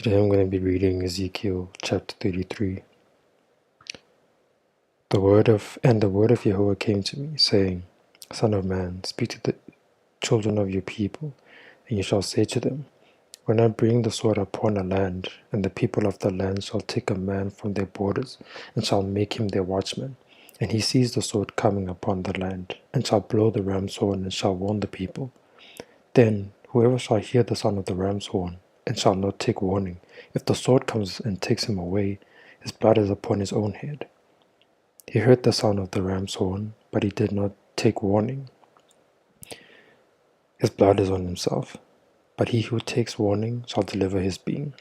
Today I'm going to be reading Ezekiel chapter 33. The word of Yahuah came to me, saying, Son of man, speak to the children of your people, and you shall say to them, When I bring the sword upon a land, and the people of the land shall take a man from their borders, and shall make him their watchman, and he sees the sword coming upon the land, and shall blow the ram's horn, and shall warn the people. Then whoever shall hear the sound of the ram's horn, and shall not take warning, if the sword comes and takes him away, his blood is upon his own head. He heard the sound of the ram's horn, but he did not take warning. His blood is on himself, but he who takes warning shall deliver his being.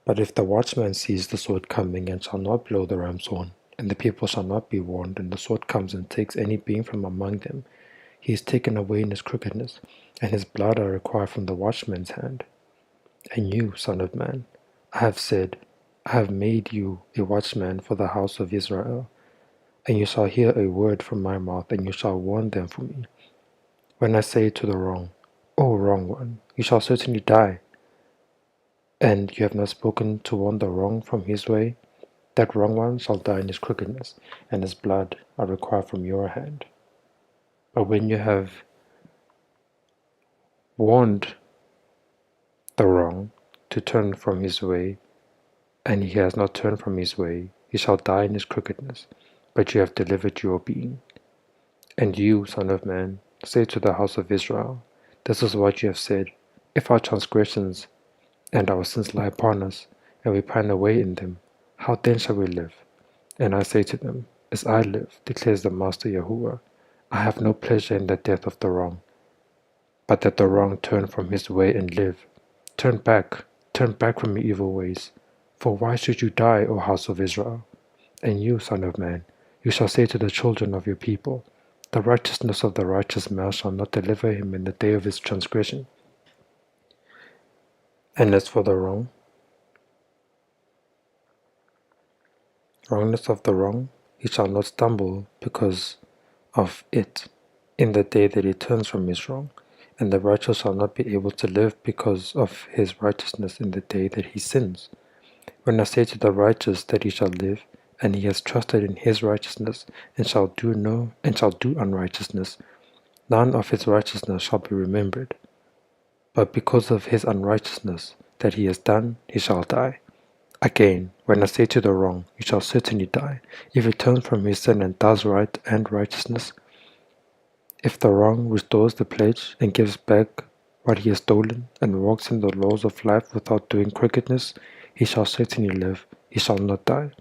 But if the watchman sees the sword coming and shall not blow the ram's horn, and the people shall not be warned, and the sword comes and takes any being from among them, he is taken away in his crookedness, and his blood I require from the watchman's hand. And you, son of man, I have said, I have made you a watchman for the house of Israel, and you shall hear a word from my mouth, and you shall warn them for me. When I say to the wrong, O wrong one, you shall certainly die, and you have not spoken to warn the wrong from his way, that wrong one shall die in his crookedness, and his blood I require from your hand. But when you have warned the wrong to turn from his way, and he has not turned from his way, he shall die in his crookedness, but you have delivered your being. And you, son of man, say to the house of Israel, This is what you have said, If our transgressions and our sins lie upon us, and we pine away in them, how then shall we live? And I say to them, As I live, declares the Master Yahuah, I have no pleasure in the death of the wrong, but that the wrong turn from his way and live. Turn back from your evil ways. For why should you die, O house of Israel? And you, son of man, you shall say to the children of your people, The righteousness of the righteous man shall not deliver him in the day of his transgression. And as for the wrongness of the wrong, he shall not stumble because of it in the day that he turns from his wrong, and the righteous shall not be able to live because of his righteousness in the day that he sins. When I say to the righteous that he shall live, and he has trusted in his righteousness, and shall do unrighteousness, none of his righteousness shall be remembered. But because of his unrighteousness that he has done, he shall die. Again, when I say to the wrong, you shall certainly die, if he turns from his sin and does right and righteousness. If the wrong restores the pledge and gives back what he has stolen, and walks in the laws of life without doing crookedness, he shall certainly live, he shall not die.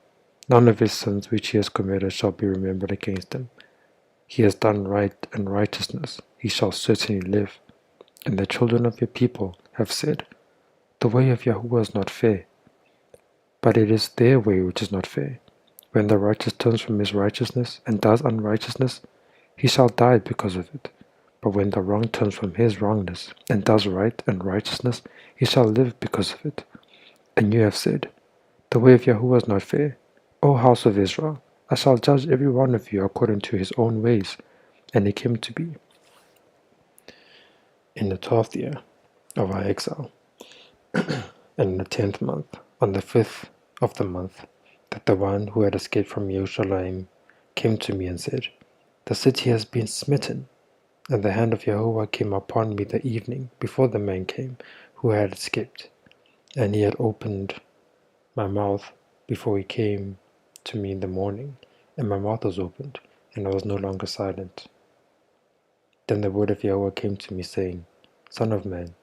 None of his sins which he has committed shall be remembered against him. He has done right and righteousness, he shall certainly live. And the children of your people have said, The way of Yahuah is not fair, but it is their way which is not fair. When the righteous turns from his righteousness and does unrighteousness, he shall die because of it. But when the wrong turns from his wrongness and does right and righteousness, he shall live because of it. And you have said, The way of Yahuah is not fair. O house of Israel, I shall judge every one of you according to his own ways. And it came to be, in the 12th year of our exile, and in the 10th month, on the 5th of the month, that the one who had escaped from Jerusalem came to me and said, The city has been smitten. And the hand of Yahuah came upon me the evening before the man came who had escaped. And he had opened my mouth before he came to me in the morning, and my mouth was opened, and I was no longer silent. Then the word of Yahuah came to me, saying, Son of man,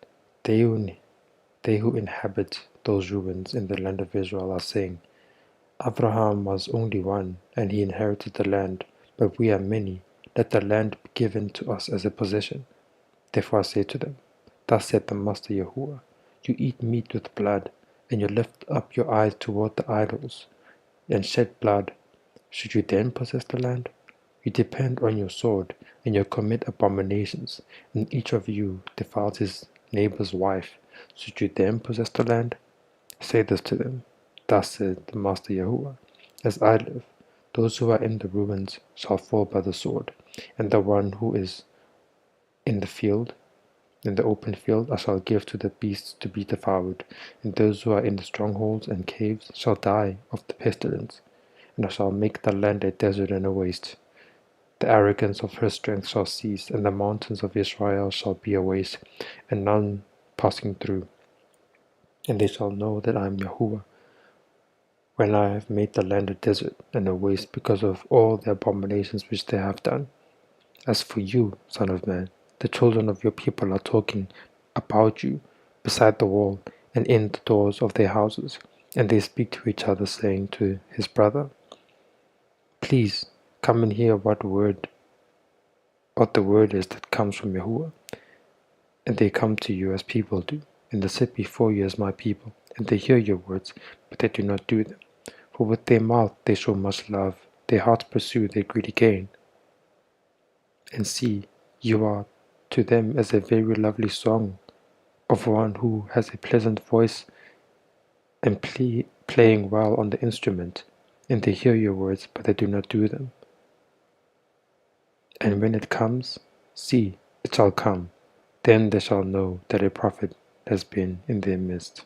they who inhabit those ruins in the land of Israel are saying, Abraham was only one, and he inherited the land, but we are many. Let the land be given to us as a possession. Therefore I say to them, Thus said the Master Yahuah, You eat meat with blood, and you lift up your eyes toward the idols, and shed blood. Should you then possess the land? You depend on your sword, and you commit abominations, and each of you defiles his neighbor's wife. Should you then possess the land? Say this to them, Thus said the Master Yahuah, As I live, those who are in the ruins shall fall by the sword, and the one who is in the field, In the open field I shall give to the beasts to be devoured, and those who are in the strongholds and caves shall die of the pestilence. And I shall make the land a desert and a waste. The arrogance of her strength shall cease, and the mountains of Israel shall be a waste, and none passing through. And they shall know that I am Yahuah, when I have made the land a desert and a waste because of all the abominations which they have done. As for you, son of man, the children of your people are talking about you beside the wall and in the doors of their houses, and they speak to each other, saying to his brother, Please come and hear what the word is that comes from Yahuah. And they come to you as people do, and they sit before you as my people, and they hear your words, but they do not do them. For with their mouth they show much love, their hearts pursue their greedy gain. And see, you are to them as a very lovely song of one who has a pleasant voice and playing well on the instrument, and they hear your words, but they do not do them. And when it comes, see, it shall come, then they shall know that a prophet has been in their midst.